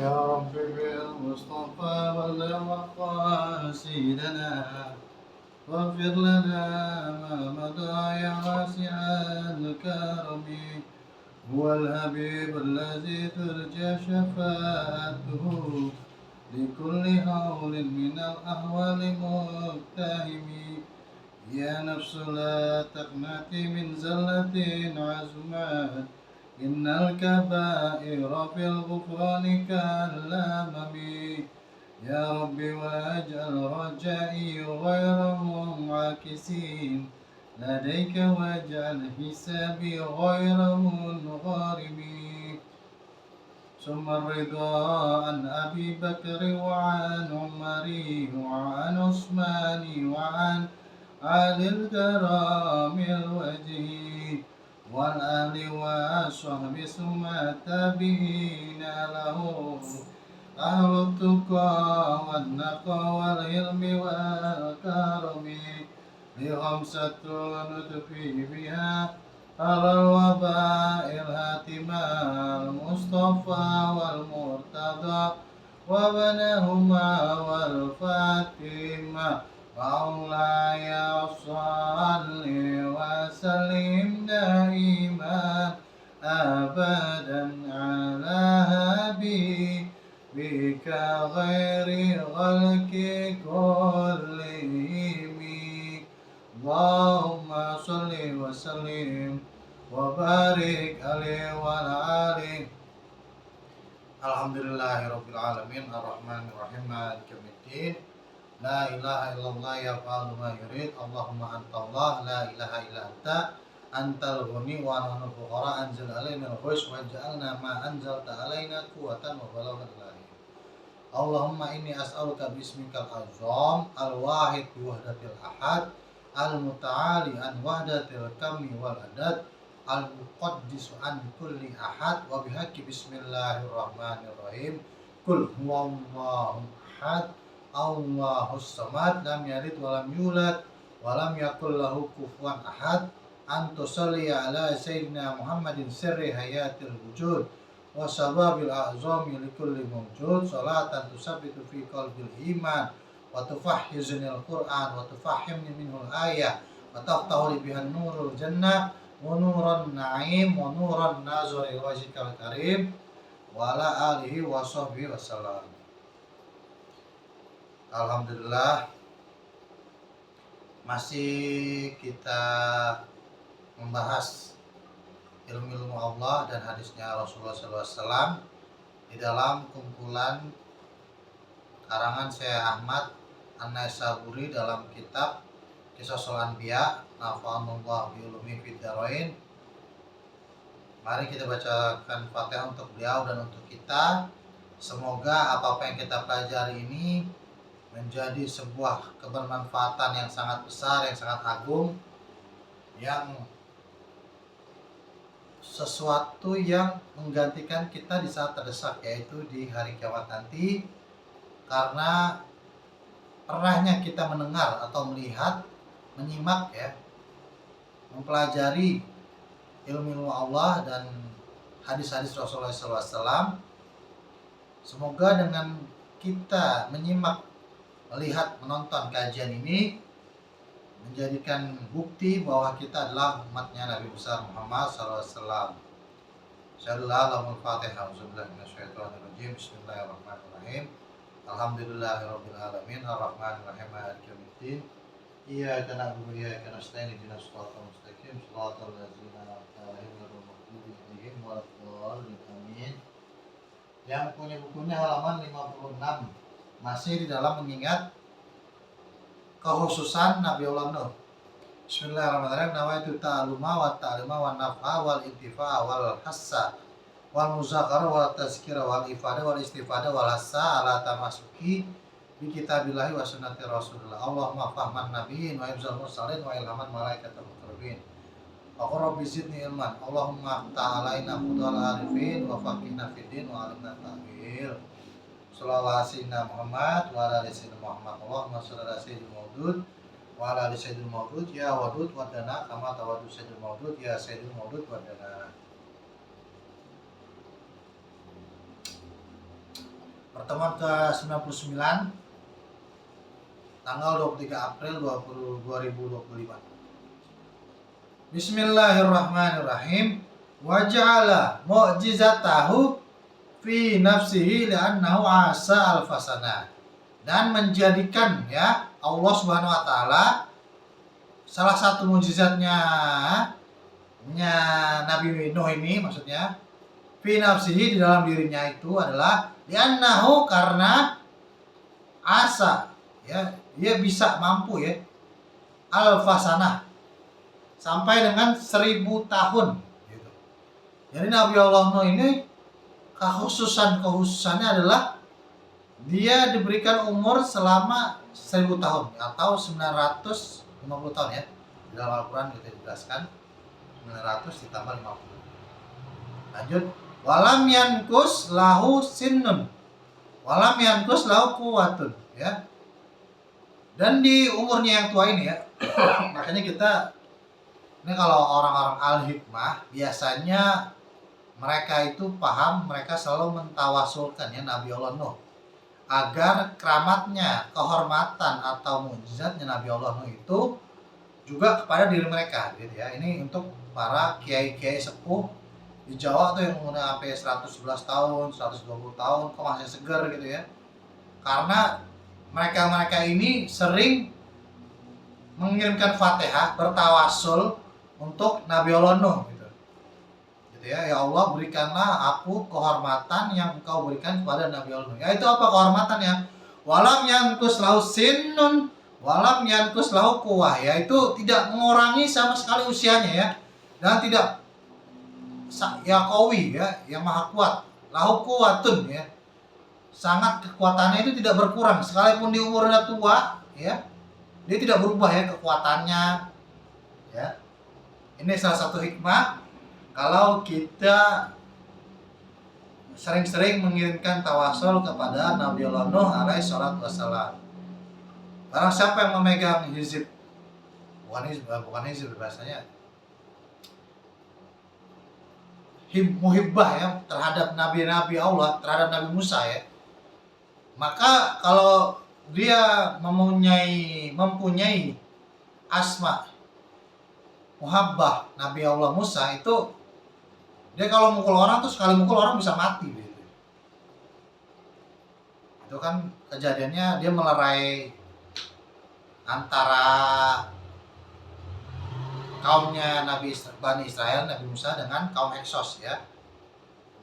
يا رب بالمصطفى بلغ مقاصدنا واغفر لنا ما مضى يا واسع الكرم. هو الحبيب الذي ترجى شفاعته لكل هول من الأهوال مقتحم. يا نفس لا تقنطي من زلة عزمت، إن الكبائر في الغفران كالأمم. يا رب واجعل رجائي غير منعكسين لديك، واجعل حسابي غير منغرم. ثم الرضا عن أبي بكر وعن عمر وعن عثمان وعن علي الكرام الوجه والأهل والصحب ثم التابعين له أهل التقى والنقى والعلم والكرم. لخمسة نطفي بها على الوباء الهاتمة، المصطفى والمرتضى وبنهما والفاتمة. مولاي صل وسلم دائما أبدا على حبيبك غير خلق كلهم. اللهم صل وسلم وبارك عليه وعلى آله. Alhamdulillahirrabbilalamin ar-Rahmanirrahim maliki yaumiddin. La ilaha illallah yaf'alu ma yurid. Allahumma anta Allah la ilaha illa anta antal ghani wa nahnu fuqara anzil alaina al-ghais waj'alna ma anzalta alaina quwwatan wa balaghan ilahi. Allahumma inni as'aluka bismikal azam al-wahid bi wahdatil ahad al-muta'ali an wahdatil kammi wal adad al-muqaddisu an kulli ahad wa bihaqqi bismillahirrahmanirrahim. Qul huwallahu ahad Allahus samad lam yalid wa lam yulad wa lam yakul lahu kufuwan ahad. Anta sholli ala sayyidina Muhammadin sirri hayatil wujud wa sababil a'zami likulli mawjud. Salatan tusabbitu fi qalbil iman wa tufahhizunil Qur'an wa tufahhimni minhul ayah wa taftahu li bihan nurul jannah wa nuran na'im wa nuran nazari wajhikal karim wa ala alihi wa sahbihi wasallam. Alhamdulillah, masih kita membahas ilmu Allah dan hadisnya Rasulullah SAW di dalam kumpulan karangan Syekh Ahmad An-Naisaburi dalam kitab Qisasul Anbiya nafa'anullah bi ulumi fid dharain. Mari kita bacakan Fatihah untuk beliau dan untuk kita. Semoga apa-apa yang kita pelajari ini menjadi sebuah kebermanfaatan yang sangat besar, yang sangat agung, yang sesuatu yang menggantikan kita di saat terdesak, yaitu di hari kiamat nanti. Karena pernahnya kita mendengar atau melihat, menyimak ya, mempelajari ilmu Allah dan hadis-hadis Rasulullah SAW. Semoga dengan kita menyimak, melihat, menonton kajian ini menjadikan bukti bahwa kita adalah umatnya Nabi besar Muhammad SAW. Fatihah. Bismillahirrahmanirrahim. Alhamdulillahirrabbilalamin ar-Rahmanirrahim maliki yaumiddin. Iyyaka na'budu wa iyyaka nasta'in ihdinas siratal mustaqim siratal ladzina an'amta 'alaihim ghairil maghdubi 'alaihim waladdallin. Amin. Yang punya bukunya halaman 56 masih di dalam mengingat kekhususan Nabiullah Nuh. Bismillahirrahmanirrahim. Nawaitu ta'aluma wa ta'lima wa naf'a wal intifa'a wal hassa wal muzakara wal tazkira wal ifada wal istifada wal hassa ala tamasuki bi kitabillahi wa sunnati rasulillah. Allahumma fahman nabiyyin wa hifzal mursalin wa ilhaman malaikatul muqarrabin. Wa rabbi zidni ilman. Allahumma ta'alaina fudhal arifin wa faqihna fid din wa alimna ta'wil. Sallallahu sayyidina Muhammad wa ala sayyidina Muhammad. Allahumma shalli ala sayyidil maudud wa ala sayyidil maudud ya wadud wadana kama tawadu sayyidil maudud ya sayyidil maudud wadana. Pertemuan ke-99 tanggal 23 April 2025. Bismillahirrahmanirrahim. Wa ja'ala mu'jizatahu fi nafsihi li'annahu asa alfasana. Dan menjadikan ya Allah Subhanahu wa taala salah satu mukjizatnya Nabi Nuh ini, maksudnya fi nafsihi, di dalam dirinya itu adalah li'annahu, karena asa ya, dia bisa mampu ya alfasana, sampai dengan 1000 tahun gitu. Jadi Nabi Allah Nuh ini khususannya adalah dia diberikan umur selama 1000 tahun atau 950 tahun ya. Di dalam Al-Quran kita dijelaskan 900 ditambah 50. Lanjut, walam yankus lahu sinnun walam yankus lahu quwwatun ya. Dan di umurnya yang tua ini ya makanya kita ini, kalau orang-orang al-hikmah biasanya mereka itu paham, mereka selalu mentawasulkan ya Nabi Allah Nuh, agar keramatnya, kehormatan atau mukjizatnya Nabi Allah Nuh itu juga kepada diri mereka gitu ya. Ini untuk para kiai-kiai sepuh di Jawa tuh yang udah sampai 111 tahun, 120 tahun kok masih segar gitu ya. Karena mereka ini sering mengirimkan Fatihah, bertawasul untuk Nabi Allah Nuh gitu ya. Ya Allah, berikanlah aku kehormatan yang Engkau berikan kepada Nabi Allah Nuh. Ya itu apa kehormatannya? Walam yankus lahu sinnun walam yankus lahu quwwah, yaitu tidak mengurangi sama sekali usianya ya, dan tidak ya qawi ya, yang maha kuat, lahu quwwatun ya, sangat kekuatannya itu tidak berkurang sekalipun di umurnya tua ya, dia tidak berubah ya kekuatannya ya. Ini salah satu hikmah kalau kita sering-sering mengirimkan tawasul kepada Nabi Allah Nuh alaihi salatu wassalam. Barang siapa yang memegang hizib, bukan hizib bahasanya, muhibbah ya terhadap nabi-nabi Allah, terhadap Nabi Musa ya, maka kalau dia mempunyai asma muhabbah Nabi Allah Musa, itu dia kalau mukul orang tuh sekali mukul orang bisa mati gitu. Itu kan kejadiannya, dia melerai antara kaumnya Bani Israel, Nabi Musa dengan kaum Heksos ya.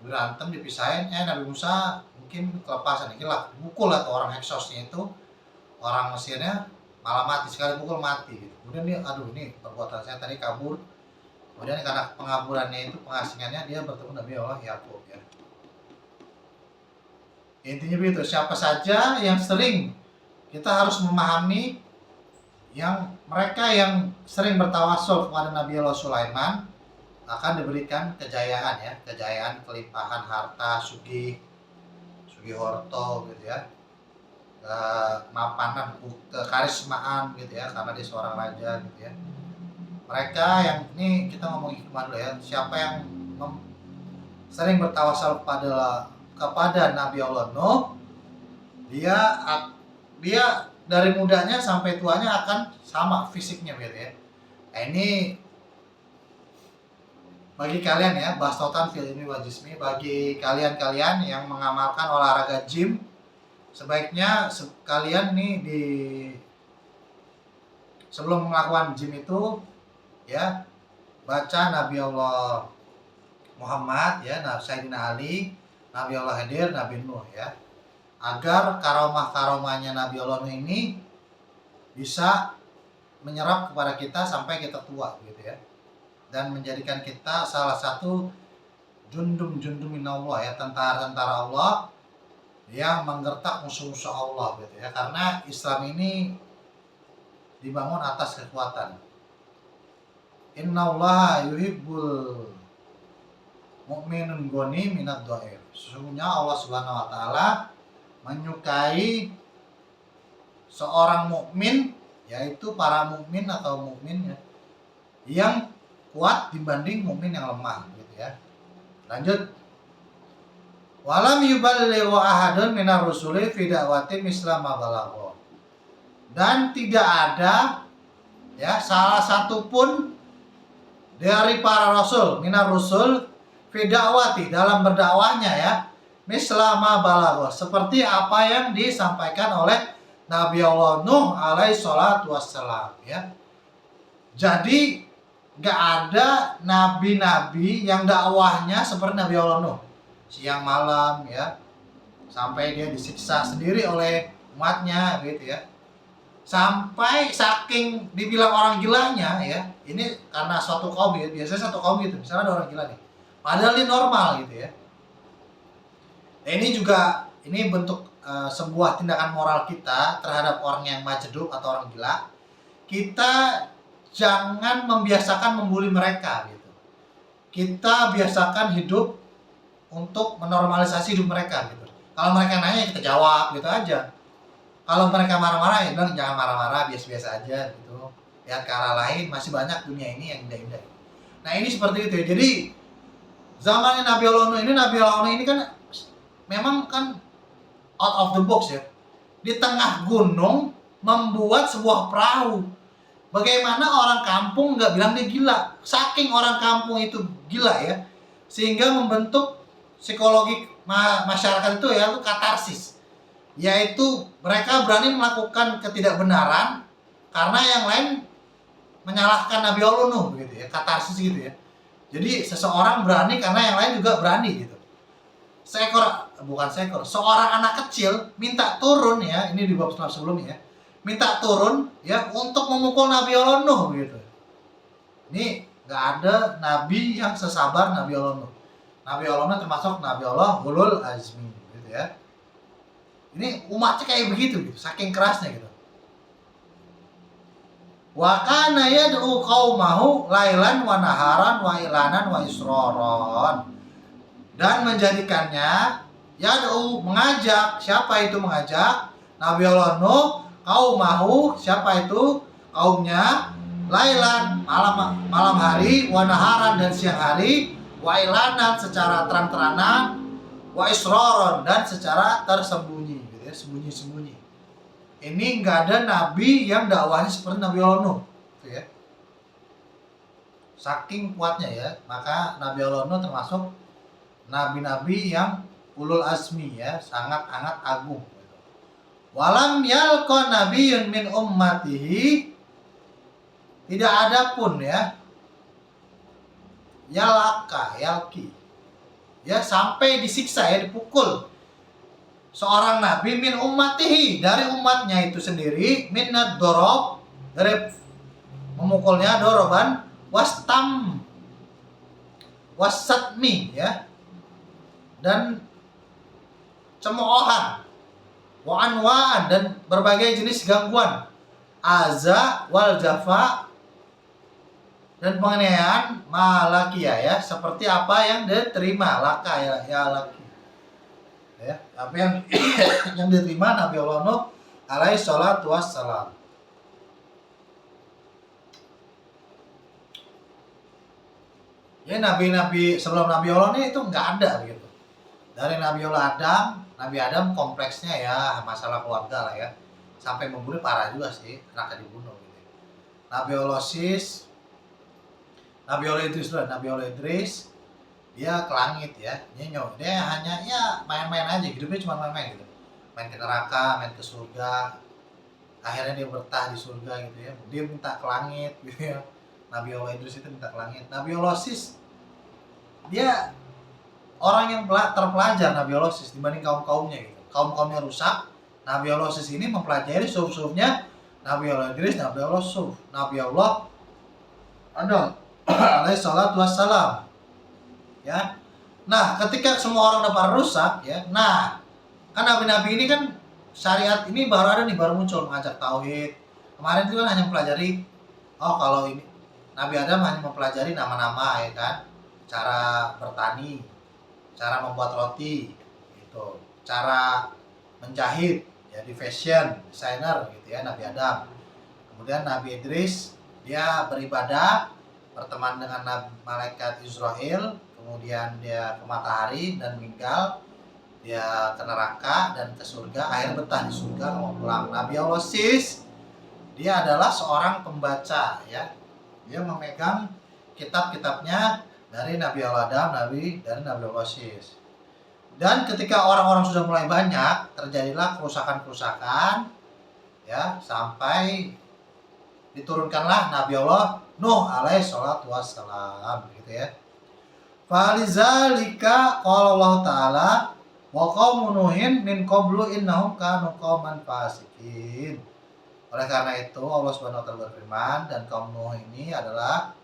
Berantem, dipisahin, Nabi Musa mungkin kelepasan, lah mukul lah tuh orang Heksosnya itu, orang Mesirnya malah mati, sekali pukul mati gitu. Kemudian dia, aduh ini perbuatan saya tadi kabur. Kemudian karena pengaburannya itu, pengasingannya, dia bertemu Nabi Allah Yakub ya. Intinya begitu, siapa saja yang sering, kita harus memahami yang mereka yang sering bertawasul kepada Nabi Allah Sulaiman akan diberikan kejayaan ya, kejayaan, kelimpahan harta, sugih harta gitu ya, kemapanan, kekarismaan gitu ya, karena dia seorang raja gitu ya. Mereka yang ini, kita ngomong hikmah dulu ya, siapa yang sering bertawasul kepada Nabi Allah Nuh, dia dari mudanya sampai tuanya akan sama fisiknya gitu ya. Nah, ini bagi kalian ya, bastotan fil ilmi wal jismi, bagi kalian yang mengamalkan olahraga gym, sebaiknya kalian nih sebelum melakukan gym itu ya, baca Nabi Allah Muhammad ya, Sayyidina Ali, Nabi Allah Khidir, Nabi Nuh ya, agar karomah-karomahnya Nabi Allah Nuh ini bisa menyerap kepada kita sampai kita tua gitu ya, dan menjadikan kita salah satu jundum minallah ya, tentara-tentara Allah yang menggertak musuh-musuh Allah gitu ya. Karena Islam ini dibangun atas kekuatan. Innallaha yuhibbul mu'minun goni minad dhair. Sesungguhnya Allah Subhanahu wa taala menyukai seorang mukmin, yaitu para mukmin atau mukmin ya, yang kuat dibanding mukmin yang lemah gitu ya. Lanjut, Walam yuballighu ahadun minar rusuli fi da'wati misla ma balagha. Dan tidak ada ya salah satu pun dari para rasul minar rusul fi da'wati dalam berdakwahnya ya misla ma balagha, seperti apa yang disampaikan oleh Nabi Allah Nuh alaihi salatu wassalam ya. Jadi nggak ada nabi-nabi yang dakwahnya seperti Nabi Allah Nuh, siang malam ya, sampai dia disiksa sendiri oleh umatnya gitu ya. Sampai saking dibilang orang gilanya ya, ini karena suatu kaum ya, biasanya satu kaum gitu, misalnya ada orang gila nih, padahal ini normal gitu ya. Nah, ini juga ini bentuk sebuah tindakan moral kita terhadap orang yang majeduk atau orang gila. Kita jangan membiasakan membuli mereka gitu. Kita biasakan hidup untuk menormalisasi hidup mereka gitu. Kalau mereka nanya kita jawab gitu aja. Kalau mereka marah-marah ya bilang jangan marah-marah, biasa-biasa aja gitu. Lihat ke arah lain, masih banyak dunia ini yang indah-indah. Nah ini seperti itu ya. Jadi zamannya Nabi Allah Nuh ini, Nabi Allah Nuh ini kan memang kan out of the box ya. Di tengah gunung membuat sebuah perahu. Bagaimana orang kampung nggak bilang dia gila? Saking orang kampung itu gila ya, sehingga membentuk psikologi masyarakat itu ya, itu katarsis. Yaitu mereka berani melakukan ketidakbenaran karena yang lain menyalahkan Nabi Allah Nuh gitu ya, katarsis gitu ya. Jadi seseorang berani karena yang lain juga berani gitu. Seorang anak kecil minta turun ya, ini di bab sebelumnya ya, minta turun ya untuk memukul Nabi Allah Nuh gitu. Ini nggak ada nabi yang sesabar Nabi Allah Nuh. Nabi Allah Nuh termasuk Nabi Allah ulul azmi gitu ya. Ini umatnya kayak begitu gitu, saking kerasnya gitu. Wa kana yad'u qaumahu lailan wa naharan wa ilanan wa isroron. Dan menjadikannya yad'u, mengajak. Siapa itu mengajak? Nabi Allah Nuh qaumahu, siapa itu? Kaumnya. Lailan, malam hari, wa naharan dan siang hari, wa ilanan secara terang-terangan, wa isroron dan secara tersembunyi gitu ya, sembunyi-sembunyi. Ini nggak ada nabi yang dakwahnya seperti Nabi Allah Nuh gitu ya. Saking kuatnya ya, maka Nabi Allah Nuh termasuk nabi-nabi yang ulul azmi ya, sangat-sangat agung. Walam yalqa nabiyyun min ummatihi, tidak ada pun ya yalki ya sampai disiksa ya, dipukul seorang nabi min ummatihi, dari umatnya itu sendiri, minad dorob, dari memukulnya, doroban, wasatmi ya, dan cemoohan, wa'anwa'an dan berbagai jenis gangguan, aza wal jafa dan penganiayaan, malakia ya, seperti apa yang diterima laka ya laki ya, apa yang yang diterima Nabi Allah Nuh alaihi salatu wassalam. Ya nabi-nabi sebelum Nabi Allah ini itu nggak ada begitu. Dari Nabi Allah Nabi Adam kompleksnya ya masalah keluarga lah ya, sampai membunuh parah juga sih, anaknya dibunuh gitu. Nabi Allah Idris dia ke langit ya, dia hanya ya main-main aja, hidupnya cuma main-main gitu, main ke neraka, main ke surga, akhirnya dia bertah di surga gitu ya, dia minta ke langit gitu ya. Nabi Allah Idris itu minta ke langit. Nabi Allah Sis dia orang yang terpelajar, Nabi Allah Sis, dibanding kaum-kaumnya gitu. Kaum-kaumnya rusak, Nabi Allah Sis ini mempelajari suf-sufnya Nabi Allah Idris, Nabi Allah Suf, Nabi Allah Adam alaihi salatu wassalam ya. Nah ketika semua orang udah pada rusak ya, nah kan nabi-nabi ini kan syariat ini baru ada nih, baru muncul mengajak tauhid. Kemarin itu kan hanya mempelajari, kalau ini Nabi Adam hanya mempelajari nama-nama ya kan, cara bertani, cara membuat roti gitu, cara menjahit jadi fashion designer gitu ya, Nabi Adam. Kemudian Nabi Idris dia beribadah, berteman dengan malaikat Israel, kemudian dia ke matahari dan meninggal. dia ke neraka dan ke surga, akhirnya betah di surga, nggak mau pulang. Nabi Allah Sis, dia adalah seorang pembaca ya. Dia memegang kitab-kitabnya dari Nabi Allah Adam, dari Nabi Allah Sis. Dan ketika orang-orang sudah mulai banyak, terjadilah kerusakan-kerusakan ya, sampai diturunkanlah Nabi Allah Nuh alaihi salatu wassalam gitu ya. Falizalika qala Allah Ta'ala wa qaumun Nuhin min qablu innahum kanu qauman fasikin. Oleh karena itu Allah Subhanahu wa taala berfirman, dan kaum Nuh ini adalah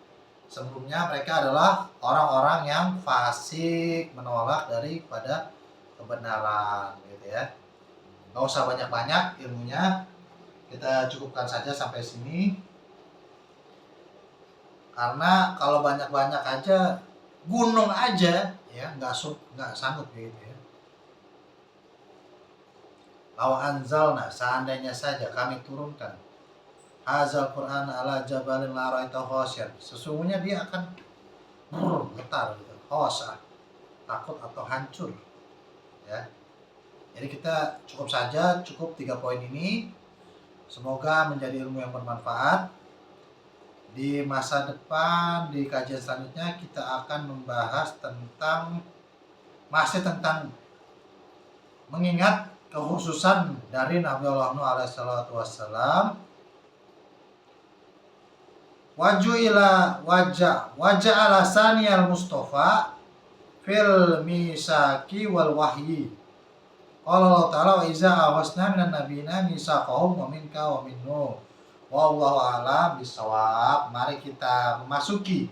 sebelumnya mereka adalah orang-orang yang fasik, menolak daripada kebenaran gitu ya. Gak usah banyak-banyak ilmunya, kita cukupkan saja sampai sini. Karena kalau banyak-banyak aja, gunung aja ya nggak sanggup gitu ya. Law anzalna, seandainya saja kami turunkan hazal Quran ala jabalin la ra'aitahu khasyan, sesungguhnya dia akan getar gitu, khasah, takut atau hancur ya. Jadi kita cukup 3 poin ini. Semoga menjadi ilmu yang bermanfaat. Di masa depan, di kajian selanjutnya kita akan membahas masih tentang mengingat kekhususan dari Nabi Allah Nuh alaihi salatu wassalam. Wajah alasani al Mustafa fil misaki wal wahyi. Qala Allah Ta'ala wa iza awasna minan nabiyina misaqahum wa minka wa min Nuh. Wallahu a'lam bishawab. Mari kita memasuki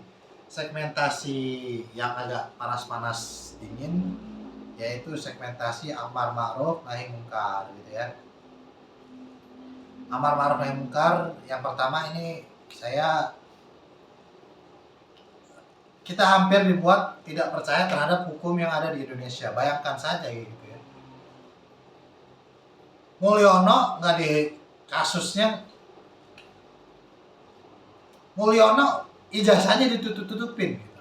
segmentasi yang agak panas-panas dingin, yaitu segmentasi amar ma'ruf nahi munkar gitu ya. Amar ma'ruf nahi munkar yang pertama ini kita hampir dibuat tidak percaya terhadap hukum yang ada di Indonesia. Bayangkan saja gitu ya. Mulyono nggak di kasusnya, Mulyono ijazahnya ditutup-tutupin gitu.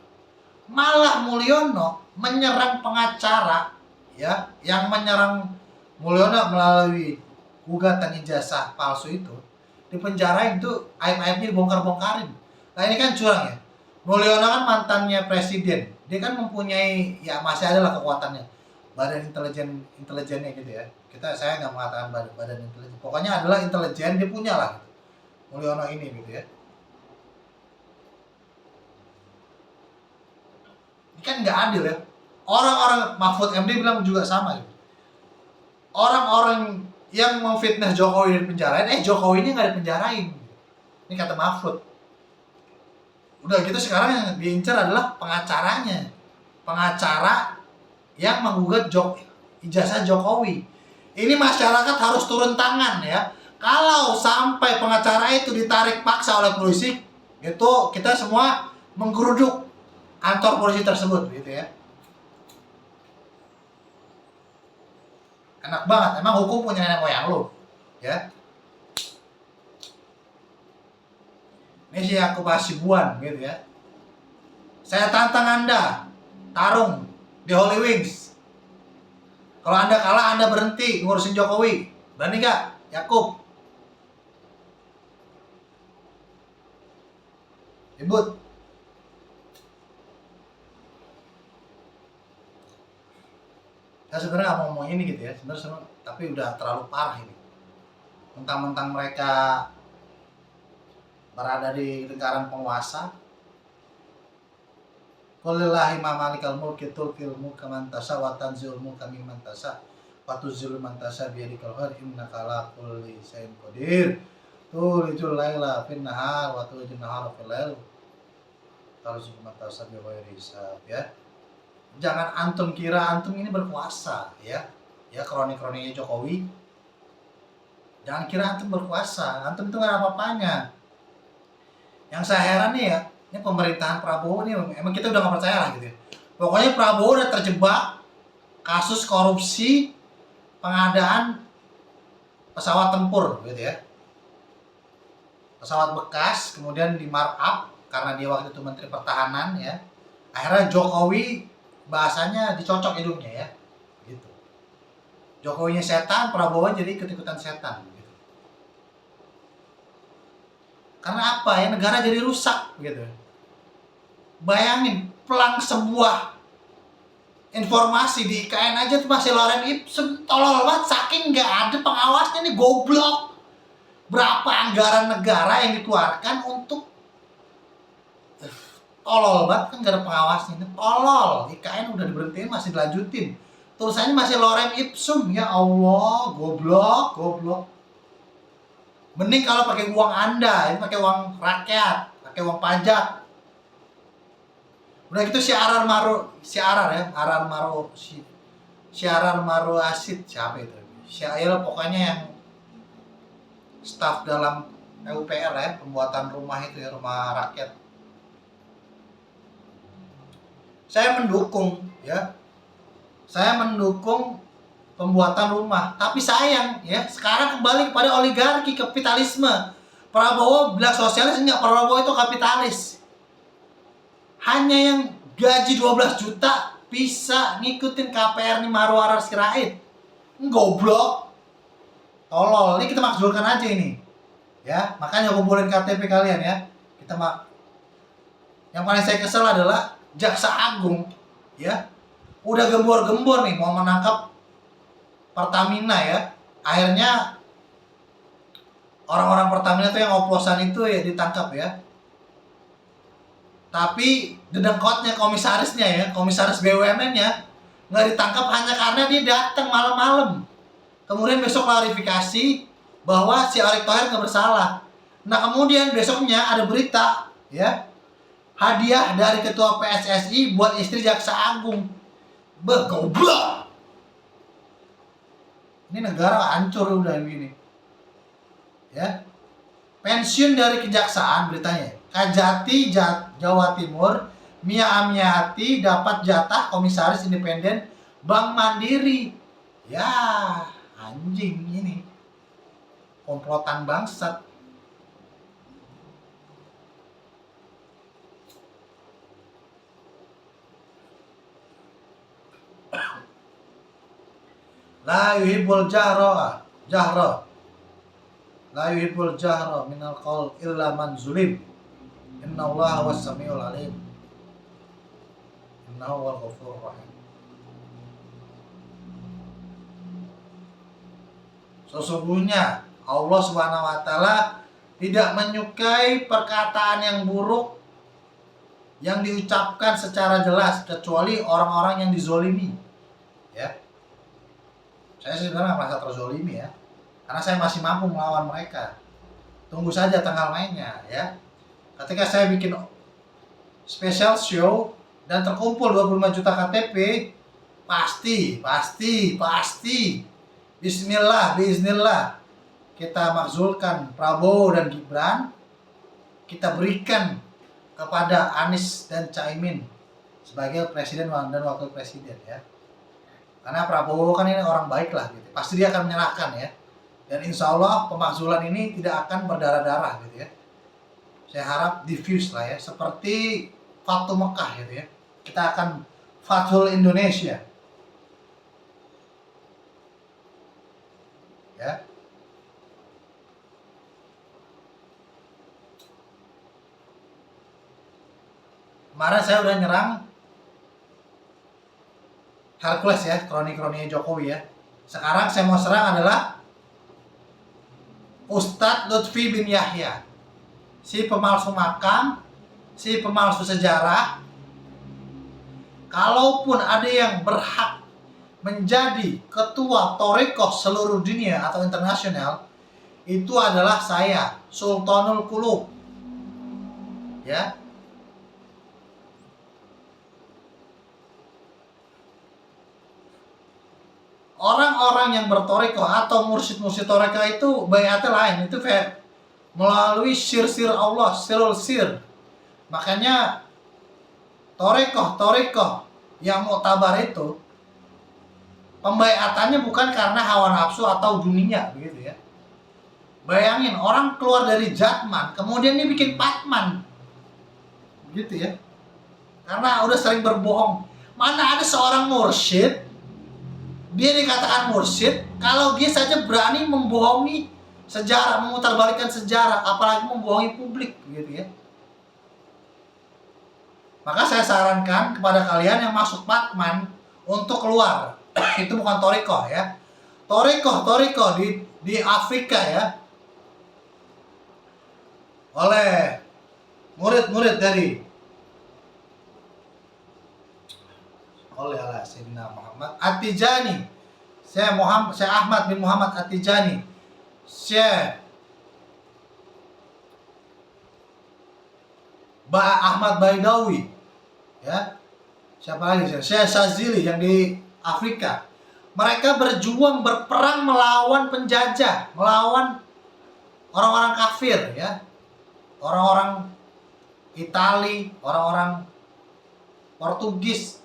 Malah Mulyono menyerang pengacara ya, yang menyerang Mulyono melalui gugatan ijazah palsu itu, dipenjarain tuh, aib-aibnya dibongkar-bongkarin. Nah ini kan curang ya. Mulyono kan mantannya presiden, dia kan mempunyai ya masih ada lah kekuatannya, badan intelijennya gitu ya. Saya nggak mengatakan badan intelijen, pokoknya adalah intelijen, dia punya lah gitu. Mulyono ini gitu ya. Ini kan nggak adil ya. Orang-orang, Mahfud MD bilang juga sama gitu. Orang-orang yang memfitnah Jokowi dipenjarain, Jokowi ini nggak dipenjarain. Ini kata Mahfud. Udah gitu sekarang yang diincar adalah pengacaranya. Pengacara yang menggugat ijazah Jokowi. Ini masyarakat harus turun tangan ya. Kalau sampai pengacara itu ditarik paksa oleh polisi, itu kita semua menggeruduk kantor polisi tersebut gitu ya. Enak banget, emang hukum punya nenek moyang lo ya. Ini si Yakub Hasibuan gitu ya. Saya tantang Anda tarung di Holy Wings. Kalau Anda kalah, Anda berhenti ngurusin Jokowi. Berani gak Yakub? Ribut. Saya sebenarnya nggak mau ngomong ini gitu ya, sebenarnya tapi udah terlalu parah ini. Mentang-mentang mereka berada di lingkaran penguasa. Qulillahi ma malikal mulki tulkil mulka man tasha wa tanzi'ul mulka mimman tasha wa tuzilu man tasha bi yadikal khair innaka ala kulli syai'in qadir. Tulijul laila fin nahar wa tulijul nahara fil lail. Tarzuqu man tasha bi ghairi hisab ya. Jangan antum kira antum ini berkuasa ya. Ya kroni-kroninya Jokowi. Jangan kira antum berkuasa, antum itu gak ada apa-apanya. Yang saya heran nih ya, ini pemerintahan Prabowo nih, emang kita udah gak percaya lah gitu ya. Pokoknya Prabowo udah terjebak kasus korupsi pengadaan pesawat tempur gitu ya. Pesawat bekas kemudian di markup karena dia waktu itu Menteri Pertahanan ya. Akhirnya Jokowi bahasanya dicocok hidungnya ya. Gitu. Jokowinya setan, Prabowo jadi ikut-ikutan setan gitu. Karena apa ya, negara jadi rusak gitu. Bayangin, pelang sebuah informasi di IKN aja tuh masih lorem ipsum, tolol banget, saking nggak ada pengawasnya nih, goblok. Berapa anggaran negara yang dikeluarkan untuk tolol banget, kan gak ada pengawasnya, ini tolol. IKN udah diberhentiin masih dilanjutin, tulisannya masih lorem ipsum. Ya Allah, goblok. Mending kalau pakai uang Anda, ini pakai uang rakyat, pakai uang pajak. Udah gitu Syiarar Maru Asid, siapa itu? Syair pokoknya yang staf dalam PUPR ya, pembuatan rumah itu ya, rumah rakyat. Saya mendukung ya. Saya mendukung pembuatan rumah, tapi sayang ya, sekarang kembali kepada oligarki, kapitalisme. Prabowo bilang sosialis, enggak, Prabowo itu kapitalis. Hanya yang gaji 12 juta bisa ngikutin KPR nih, Marwarar Sirait. Goblok. Tolol. Ini kita makzulkan aja ini. Ya, makanya kumpulin KTP kalian ya. Yang paling saya kesel adalah Jaksa Agung ya. Udah gembor-gembor nih mau menangkap Pertamina ya. Akhirnya orang-orang Pertamina tuh yang oplosan itu ya ditangkap ya. Tapi dedengkotnya komisarisnya ya, komisaris BUMN-nya nggak ditangkap hanya karena dia datang malam-malam. Kemudian besok klarifikasi bahwa si Erick Thohir nggak bersalah. Nah kemudian besoknya ada berita ya, hadiah dari ketua PSSI buat istri Jaksa Agung. Goblok. Ini negara hancur udah begini. Ya. Pensiun dari kejaksaan beritanya. Kajati Jawa Timur, Mia Amiati dapat jatah komisaris independen Bank Mandiri. Ya, anjing ini. Komplotan bangsat. La yuhibbul jahra. La yuhibbul jahra minal qaul illa man zulim. Innallaha was-sami'ul alim. Innahu wal ghafurur rahim. Sesungguhnya Allah Subhanahu wa taala tidak menyukai perkataan yang buruk yang diucapkan secara jelas kecuali orang-orang yang dizolimi. Ya. Saya sebenarnya merasa terzolimi ya. Karena saya masih mampu melawan mereka. Tunggu saja tanggal mainnya ya. Ketika saya bikin special show dan terkumpul 25 juta KTP, pasti Bismillah kita makzulkan Prabowo dan Gibran, kita berikan kepada Anies dan Caimin sebagai presiden dan wakil presiden ya. Karena Prabowo kan ini orang baik lah gitu. Pasti dia akan menyerahkan ya. Dan insya Allah pemakzulan ini tidak akan berdarah-darah gitu ya. Saya harap diffuse lah ya, seperti Fatu Mekah gitu ya. Kita akan Fathul Indonesia. Ya. Kemarin saya udah nyerang Hercules ya, kroni-kroninya Jokowi ya. Sekarang saya mau serang adalah Ustadz Lutfi bin Yahya, si pemalsu makam, si pemalsu sejarah. Kalaupun ada yang berhak menjadi ketua Thorikoh seluruh dunia atau internasional, itu adalah saya, Sultanul Qulub. Ya. Orang-orang yang bertorikoh atau mursyid-mursyid torikoh itu bayatnya lain, itu melalui sir-sir Allah, sirul sir. Makanya torikoh yang muktabar itu pembayatannya bukan karena hawa nafsu atau dunia begitu ya. Bayangin orang keluar dari Jatman, kemudian dia bikin Patman, gitu ya. Karena udah sering berbohong. Mana ada seorang mursyid Dia dikatakan mursyid kalau dia saja berani membohongi sejarah, memutarbalikkan sejarah, apalagi membohongi publik, gitu ya. Maka saya sarankan kepada kalian yang masuk Patman untuk keluar. Itu bukan toriko ya. Toriko di Afrika ya. Oleh murid-murid dari Sayyidina Muhammad At-Tijani. Syekh Ahmad bin Muhammad At-Tijani. Syekh Ahmad Baidawi, ya. Siapa lagi? Syekh Syazili yang di Afrika. Mereka berjuang berperang melawan penjajah, melawan orang-orang kafir, ya. Orang-orang Itali, orang-orang Portugis.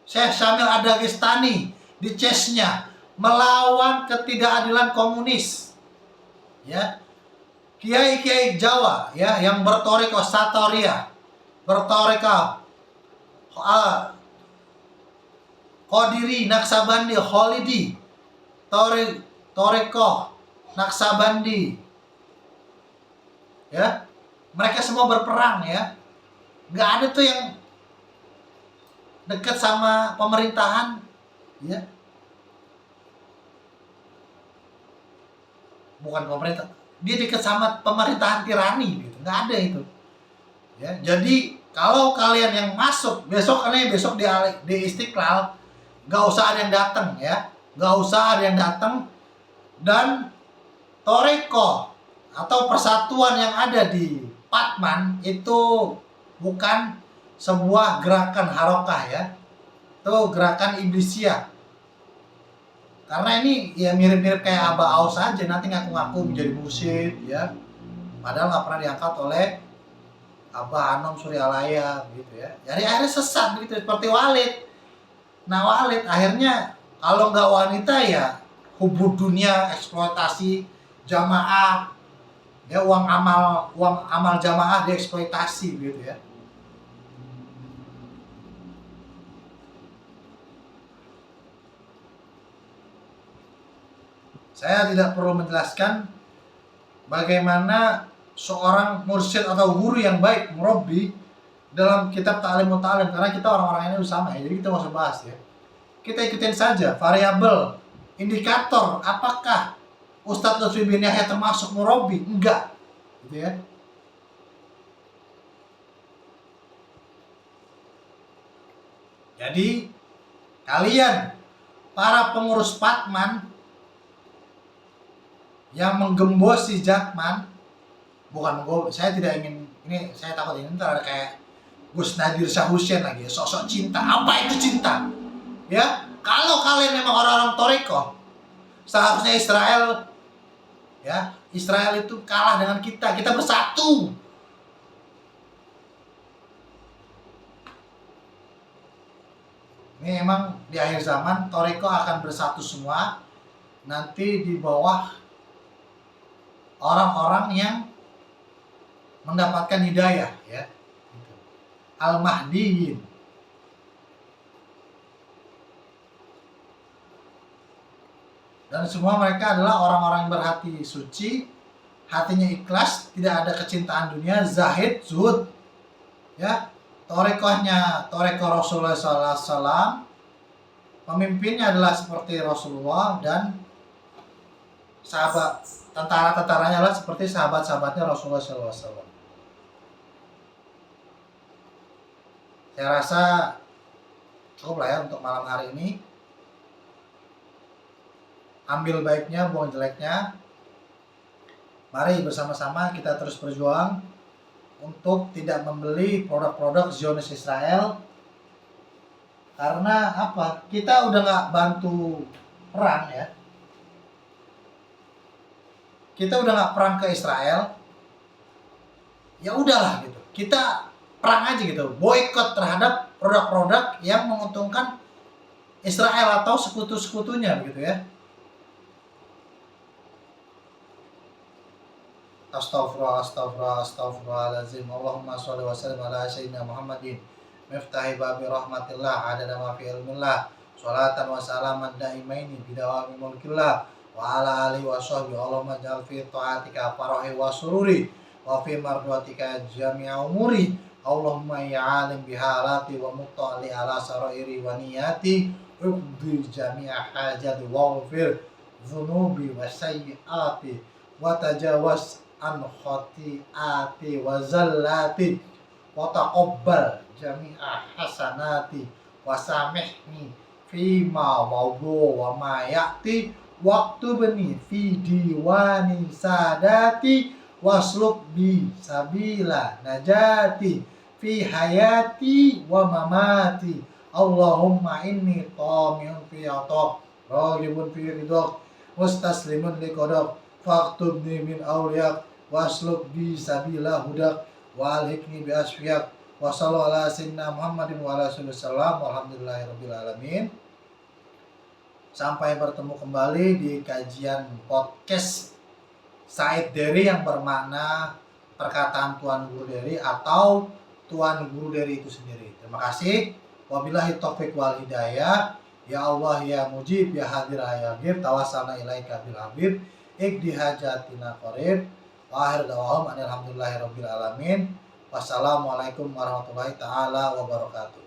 Syekh Syamil Ad-Dagestani di Chechnya melawan ketidakadilan komunis, ya. Kiai-kiai Jawa ya yang bertoriko Satoria, bertoriko Qadiri, Naksabandi, Kholidi, toriko Naksabandi, ya. Mereka semua berperang ya. Nggak ada tuh yang dekat sama pemerintahan, ya. Bukan pemerintah, dia dekat sama pemerintahan tirani gitu, nggak ada itu, ya. Jadi kalau kalian yang masuk besok di Istiqlal, nggak usah ada yang datang ya, nggak usah ada yang datang. Dan toreko atau persatuan yang ada di Patman itu bukan sebuah gerakan harokah ya, itu gerakan iblisia. Karena ini ya mirip-mirip kayak Abah Aus aja, nanti ngaku-ngaku menjadi mursyid ya, padahal nggak pernah diangkat oleh Abah Anom Suryalaya gitu ya. Jadi akhirnya sesat begitu, seperti Walid. Nah Walid akhirnya kalau nggak wanita ya hubud dunia, eksploitasi jamaah, ya uang amal jamaah dieksploitasi gitu ya. Saya tidak perlu menjelaskan bagaimana seorang mursyid atau guru yang baik, murabbi, dalam kitab Ta'lim Muta'alim, karena kita orang-orang ini sama ya, jadi kita nggak usah bahas ya. Kita ikutin saja variabel, indikator, apakah Ustadz Lutfi bin Yahya termasuk murabbi? Enggak, gitu ya. Jadi kalian para pengurus Patman yang menggembosi Jakman, bukan saya tidak ingin ini, saya takut ini ntar ada kayak Gus Nadir Shah Hussein lagi, sosok cinta. Apa itu cinta? Ya, kalau kalian memang orang-orang toriko, seharusnya Israel, ya, Israel itu kalah dengan kita bersatu. Ini emang di akhir zaman toriko akan bersatu semua, nanti di bawah orang-orang yang mendapatkan hidayah ya, Al-Mahdiyin. Dan semua mereka adalah orang-orang yang berhati suci, hatinya ikhlas, tidak ada kecintaan dunia, zahid, zuhud. Ya, torekohnya toreko Rasulullah SAW, pemimpinnya adalah seperti Rasulullah, dan sahabat tentara-tentaranya adalah seperti sahabat-sahabatnya Rasulullah SAW. Saya rasa cukup lah ya untuk malam hari ini. Ambil baiknya, buang jeleknya. Mari bersama-sama kita terus berjuang untuk tidak membeli produk-produk Zionis Israel. Karena apa? Kita udah nggak bantu perang ya. Kita udah nggak perang ke Israel. Ya udahlah gitu. Kita perang aja gitu. Boykot terhadap produk-produk yang menguntungkan Israel atau sekutu-sekutunya begitu ya. Astaghfirullahaladzim. Allahumma sholli wa sallim ala sayyidina Muhammadin miftahi babi rahmatillah adada ma fi ilmillah sholatan wa salaman daimaini bidawami mulkillah wa ala alihi wa sahbihi Allahumma ja'al fi ta'atika farahi wa sururi wa fi mardwatika jami'a umuri Allahumma ya alim bihalati wa muttali ala sarairi wa niyati uqdi jami'a hajati wa ghfir dhunubi wa sayyiati wa tajawaz an khati'ati wa zallati wa taqabbal jami'a hasanati wa samihni fima wawdu wa ma ya'ti waktu beni fi diwani sadati wasluk bi sabila najati fi hayati wa mamati Allahumma inni tami'un fi atok raghibun fi ridok mustaslimun li qadok faktubni min awliyak wasluk bi sabila hudak wa alhikni bi asfiyak wa sallallahu ala sayyidina Muhammadin wa ala sallam walhamdulillahirabbil alamin. Sampai bertemu kembali di kajian podcast Said Dery yang bermakna perkataan Tuan Guru Dery atau Tuan Guru Dery itu sendiri. Terima kasih. Wabillahi taufiq wal hidayah. Ya Allah ya mujib ya hadir ya ghaib tawassalna ilaika bil habib ikdi hajatina qarib wa akhir dawahum alhamdulillahirabbil alamin. Wassalamualaikum warahmatullahi taala wabarakatuh.